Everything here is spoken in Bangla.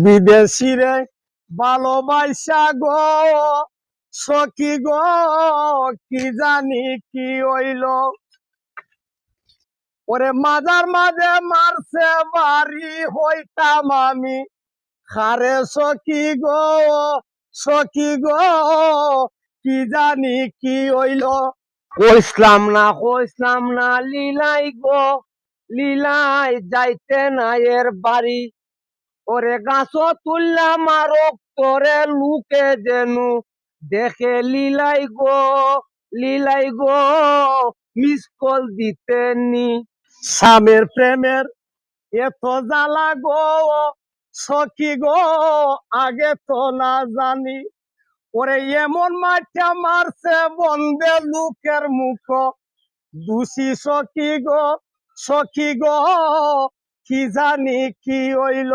বিদেশিরে ভালোবাসা গো সখী গো কি জানি কি হইল। ওরে মাজার মাঝে মারছে বাড়ি হইতাম আমি খারে সখী গো কি জানি কি হইল। কইসলাম না লীলাই গো লীলাই যাইতে না এর বাড়ি। ওরে গাছ তুললাম আরো তোরে লুকে যেনু দেখে লীলাই গো মিস কল দিতেনি। স্বামীর প্রেমের এত জ্বালা গো সখী গো আগে তো না জানি। ওরে এমন মাঠে মারছে বন্ধে লোকের মুখ দোষী সখী গো কি জানি কি হইল।